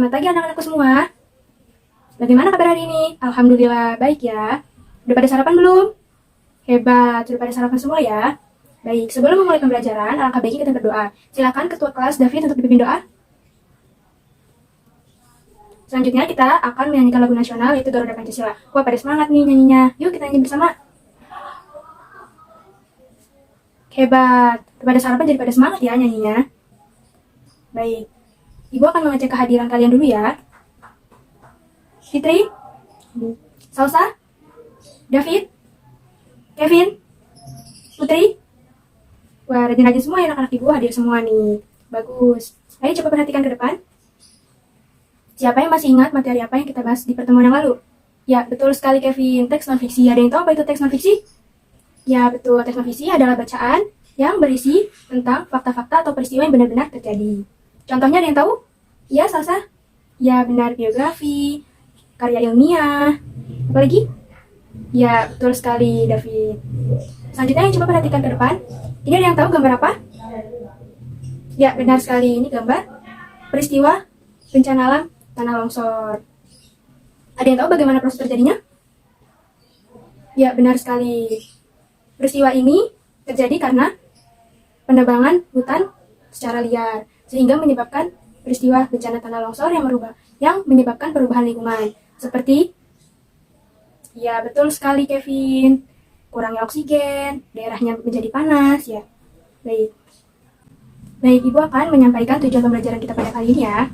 selamat pagi anak-anakku semua. Bagaimana kabar hari ini? Alhamdulillah baik ya. Udah pada sarapan belum? Hebat, sudah pada sarapan semua ya. Baik, sebelum memulai pembelajaran, alangkah baiknya kita berdoa. Silakan Ketua Kelas David untuk dipimpin doa. Selanjutnya kita akan menyanyikan lagu nasional yaitu Garuda Pancasila. Wah, pada semangat nih nyanyinya. Yuk kita nyanyi bersama. Hebat, pada sarapan jadi pada semangat ya nyanyinya. Baik, Ibu akan mengecek kehadiran kalian dulu ya. Fitri, Salsa, David, Kevin, Putri. Wah, rajin-rajin semua ya anak-anak Ibu hadir semua nih. Bagus. Ayo coba perhatikan ke depan. Siapa yang masih ingat materi apa yang kita bahas di pertemuan yang lalu? Ya, betul sekali Kevin. Teks non-fiksi. Ada yang tahu apa itu teks non-fiksi? Ya, betul. Teks non-fiksi adalah bacaan yang berisi tentang fakta-fakta atau peristiwa yang benar-benar terjadi. Contohnya ada yang tahu? Ya, Salsa? Ya, benar. Biografi, karya ilmiah. Apa lagi? Ya, betul sekali, David. Selanjutnya yang coba perhatikan ke depan. Ini ada yang tahu gambar apa? Ya, benar sekali. Ini gambar peristiwa bencana alam tanah longsor. Ada yang tahu bagaimana proses terjadinya? Ya, benar sekali. Peristiwa ini terjadi karena penebangan hutan secara liar, sehingga menyebabkan peristiwa bencana tanah longsor yang menyebabkan perubahan lingkungan. Seperti, ya betul sekali Kevin, kurangnya oksigen, daerahnya menjadi panas, ya. Baik, Ibu akan menyampaikan tujuan pembelajaran kita pada kali ini ya.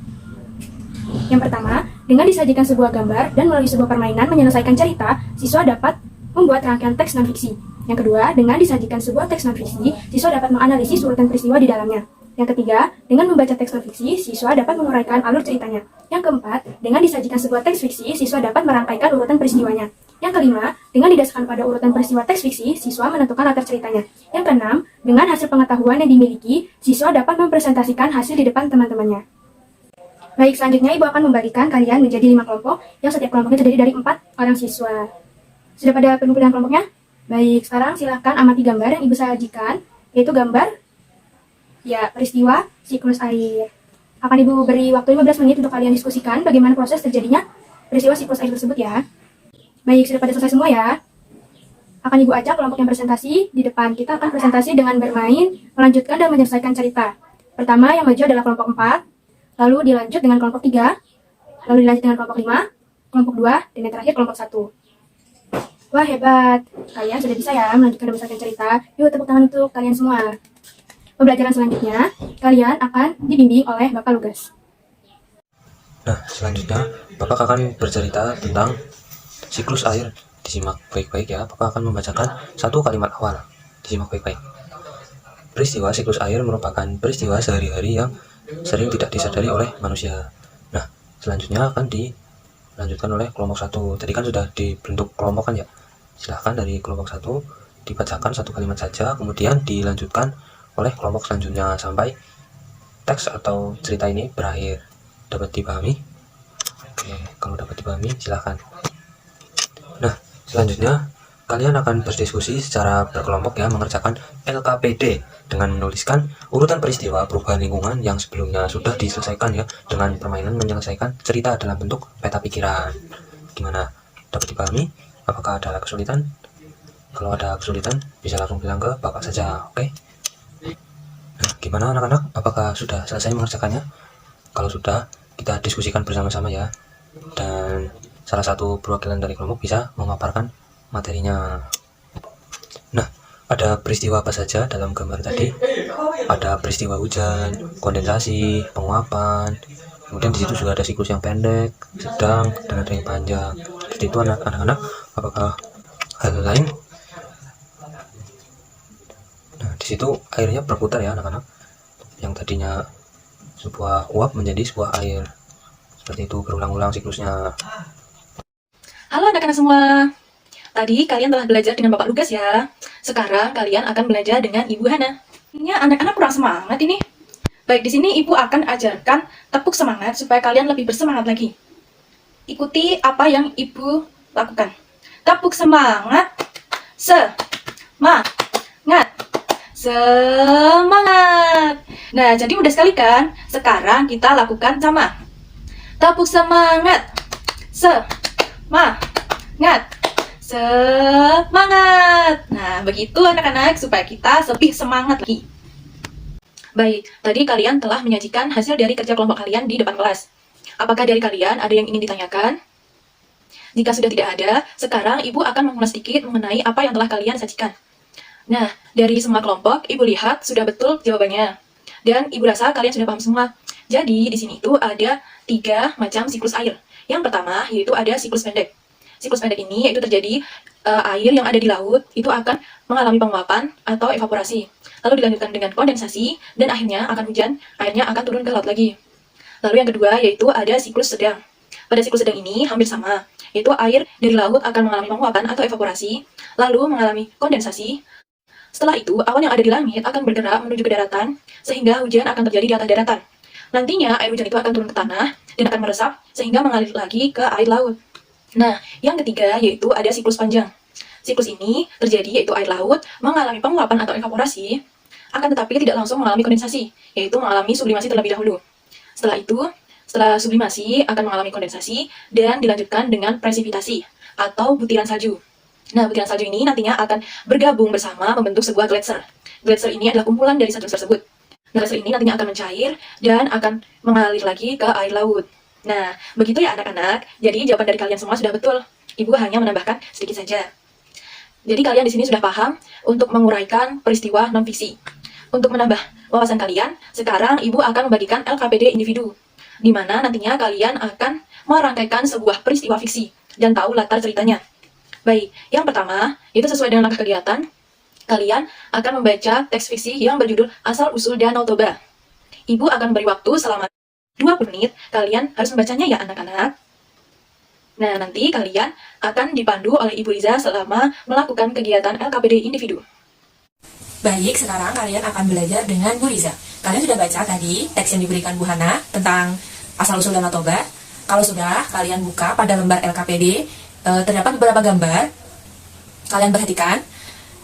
Yang pertama, dengan disajikan sebuah gambar dan melalui sebuah permainan menyelesaikan cerita, siswa dapat membuat rangkaian teks non-fiksi. Yang kedua, dengan disajikan sebuah teks non-fiksi, siswa dapat menganalisis urutan peristiwa di dalamnya. Yang ketiga, dengan membaca teks non-fiksi, siswa dapat menguraikan alur ceritanya. Yang keempat, dengan disajikan sebuah teks fiksi, siswa dapat merangkaikan urutan peristiwanya. Yang kelima, dengan didasarkan pada urutan peristiwa teks fiksi, siswa menentukan latar ceritanya. Yang keenam, dengan hasil pengetahuan yang dimiliki, siswa dapat mempresentasikan hasil di depan teman-temannya. Baik, selanjutnya Ibu akan membagikan kalian menjadi 5 kelompok, yang setiap kelompoknya terdiri dari 4 orang siswa. Sudah pada penuh pilihan kelompoknya? Baik, sekarang silahkan amati gambar yang Ibu sajikan, yaitu gambar ya peristiwa siklus air. Akan Ibu beri waktu 15 menit untuk kalian diskusikan bagaimana proses terjadinya peristiwa siklus air tersebut ya. Baik, sudah pada selesai semua ya. Akan Ibu ajak kelompok yang presentasi di depan. Kita akan presentasi dengan bermain, melanjutkan dan menyelesaikan cerita. Pertama yang maju adalah kelompok 4, lalu dilanjut dengan kelompok 3, lalu dilanjut dengan kelompok 5, kelompok 2, dan yang terakhir kelompok 1. Wah, hebat. Kalian sudah bisa ya melanjutkan dan menyelesaikan cerita. Yuk, tepuk tangan untuk kalian semua. Pembelajaran selanjutnya, kalian akan dibimbing oleh Bapak Lugas. Nah, selanjutnya Bapak akan bercerita tentang siklus air. Disimak baik-baik ya. Bapak akan membacakan satu kalimat awal. Disimak baik-baik. Peristiwa siklus air merupakan peristiwa sehari-hari yang sering tidak disadari oleh manusia. Nah, selanjutnya akan dilanjutkan oleh kelompok 1. Tadi kan sudah dibentuk kelompok kan ya. Silahkan dari kelompok 1 dibacakan satu kalimat saja, kemudian dilanjutkan oleh kelompok selanjutnya sampai teks atau cerita ini berakhir. Dapat dipahami? Oke, kalau dapat dipahami silahkan. Nah, selanjutnya kalian akan berdiskusi secara berkelompok ya, mengerjakan LKPD dengan menuliskan urutan peristiwa perubahan lingkungan yang sebelumnya sudah diselesaikan ya, dengan permainan menyelesaikan cerita dalam bentuk peta pikiran. Gimana? Dapat dipahami? Apakah ada kesulitan? Kalau ada kesulitan bisa langsung bilang ke Bapak saja, oke? Nah, gimana anak-anak? Apakah sudah selesai mengerjakannya? Kalau sudah, kita diskusikan bersama-sama ya. Dan salah satu perwakilan dari kelompok bisa memaparkan materinya. Nah, ada peristiwa apa saja dalam gambar tadi? Ada peristiwa hujan, kondensasi, penguapan. Kemudian di situ juga ada siklus yang pendek, sedang, dan ada yang panjang. Seperti itu anak-anak. Apakah hal lain? Nah, di situ airnya berputar ya anak-anak. Yang tadinya sebuah uap menjadi sebuah air. Seperti itu berulang-ulang siklusnya. Halo anak-anak semua. Tadi kalian telah belajar dengan Bapak Lugas ya. Sekarang kalian akan belajar dengan Ibu Hana. Ini anak-anak kurang semangat ini. Baik, di sini Ibu akan ajarkan tepuk semangat supaya kalian lebih bersemangat lagi. Ikuti apa yang Ibu lakukan. Tepuk semangat. Semangat. Semangat. Nah, jadi mudah sekali kan? Sekarang kita lakukan sama. Tepuk semangat. Semangat. Semangat. Nah, begitu anak-anak supaya kita lebih semangat lagi. Baik, tadi kalian telah menyajikan hasil dari kerja kelompok kalian di depan kelas. Apakah dari kalian ada yang ingin ditanyakan? Jika sudah tidak ada, sekarang Ibu akan mengulas sedikit mengenai apa yang telah kalian sajikan. Nah, dari semua kelompok, Ibu lihat sudah betul jawabannya. Dan Ibu rasa kalian sudah paham semua. Jadi, di sini itu ada 3 macam siklus air. Yang pertama, yaitu ada siklus pendek. Siklus pendek ini yaitu terjadi air yang ada di laut itu akan mengalami penguapan atau evaporasi. Lalu dilanjutkan dengan kondensasi, dan akhirnya akan hujan, airnya akan turun ke laut lagi. Lalu yang kedua, yaitu ada siklus sedang. Pada siklus sedang ini hampir sama, yaitu air dari laut akan mengalami penguapan atau evaporasi, lalu mengalami kondensasi. Setelah itu, awan yang ada di langit akan bergerak menuju ke daratan, sehingga hujan akan terjadi di atas daratan. Nantinya, air hujan itu akan turun ke tanah, dan akan meresap, sehingga mengalir lagi ke air laut. Nah, yang ketiga, yaitu ada siklus panjang. Siklus ini terjadi, yaitu air laut mengalami penguapan atau evaporasi, akan tetapi tidak langsung mengalami kondensasi, yaitu mengalami sublimasi terlebih dahulu. Setelah itu, setelah sublimasi akan mengalami kondensasi, dan dilanjutkan dengan presipitasi, atau butiran salju. Nah, butiran salju ini nantinya akan bergabung bersama membentuk sebuah gletser. Gletser ini adalah kumpulan dari salju tersebut. Gletser ini nantinya akan mencair dan akan mengalir lagi ke air laut. Nah, begitu ya anak-anak. Jadi jawaban dari kalian semua sudah betul. Ibu hanya menambahkan sedikit saja. Jadi kalian di sini sudah paham untuk menguraikan peristiwa non-fiksi. Untuk menambah wawasan kalian, sekarang Ibu akan membagikan LKPD individu, di mana nantinya kalian akan merangkaikan sebuah peristiwa fiksi dan tahu latar ceritanya. Baik, yang pertama, itu sesuai dengan langkah kegiatan, kalian akan membaca teks fiksi yang berjudul Asal-Usul Danau Toba. Ibu akan beri waktu selama 20 menit, kalian harus membacanya ya anak-anak. Nah, nanti kalian akan dipandu oleh Ibu Liza selama melakukan kegiatan LKPD individu. Baik, sekarang kalian akan belajar dengan Bu Liza. Kalian sudah baca tadi teks yang diberikan Bu Hana tentang Asal-Usul Danau Toba. Kalau sudah, kalian buka pada lembar LKPD, terdapat beberapa gambar. Kalian perhatikan.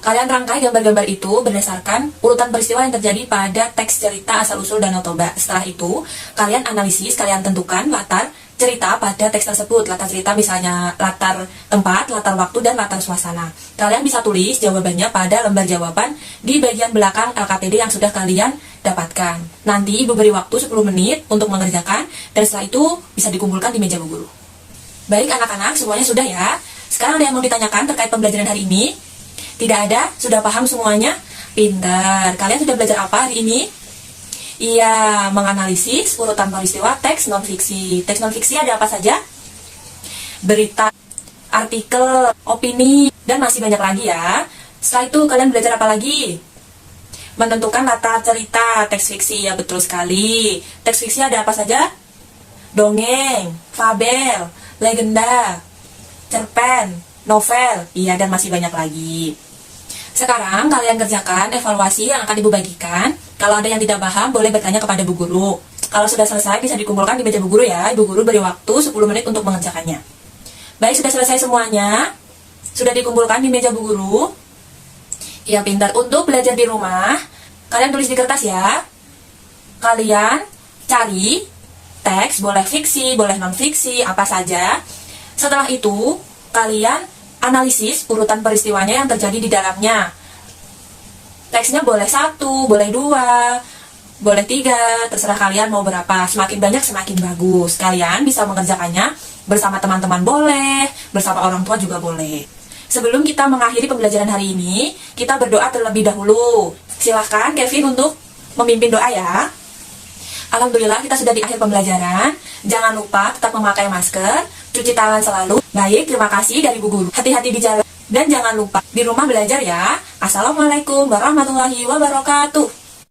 Kalian rangkai gambar-gambar itu berdasarkan urutan peristiwa yang terjadi pada teks cerita Asal-Usul Danau Toba. Setelah itu, kalian analisis, kalian tentukan latar cerita pada teks tersebut. Latar cerita misalnya latar tempat, latar waktu, dan latar suasana. Kalian bisa tulis jawabannya pada lembar jawaban di bagian belakang LKPD yang sudah kalian dapatkan. Nanti Ibu beri waktu 10 menit untuk mengerjakan, dan setelah itu bisa dikumpulkan di meja Bu Guru. Baik anak-anak, semuanya sudah ya. Sekarang ada yang mau ditanyakan terkait pembelajaran hari ini? Tidak ada? Sudah paham semuanya? Pintar. Kalian sudah belajar apa hari ini? Iya, menganalisis urutan peristiwa teks non-fiksi. Teks non-fiksi ada apa saja? Berita, artikel, opini, dan masih banyak lagi ya. Setelah itu kalian belajar apa lagi? Menentukan latar cerita teks fiksi. Ya, betul sekali. Teks fiksi ada apa saja? Dongeng, fabel, legenda, cerpen, novel, iya, dan masih banyak lagi. Sekarang kalian kerjakan evaluasi yang akan Ibu bagikan. Kalau ada yang tidak paham, boleh bertanya kepada Bu Guru. Kalau sudah selesai, bisa dikumpulkan di meja Bu Guru ya. Ibu Guru beri waktu 10 menit untuk mengerjakannya. Baik, sudah selesai semuanya? Sudah dikumpulkan di meja Bu Guru? Ya, pintar. Untuk belajar di rumah, kalian tulis di kertas ya. Kalian cari teks, boleh fiksi, boleh non-fiksi, apa saja. Setelah itu, kalian analisis urutan peristiwanya yang terjadi di dalamnya. Teksnya boleh 1, boleh 2, boleh 3, terserah kalian mau berapa. Semakin banyak semakin bagus. Kalian bisa mengerjakannya bersama teman-teman boleh, bersama orang tua juga boleh. Sebelum kita mengakhiri pembelajaran hari ini, kita berdoa terlebih dahulu. Silahkan Kevin untuk memimpin doa ya. Alhamdulillah kita sudah di akhir pembelajaran. Jangan lupa tetap memakai masker, cuci tangan selalu. Baik, terima kasih dari Bu Guru. Hati-hati di jalan dan jangan lupa di rumah belajar ya. Assalamualaikum warahmatullahi wabarakatuh.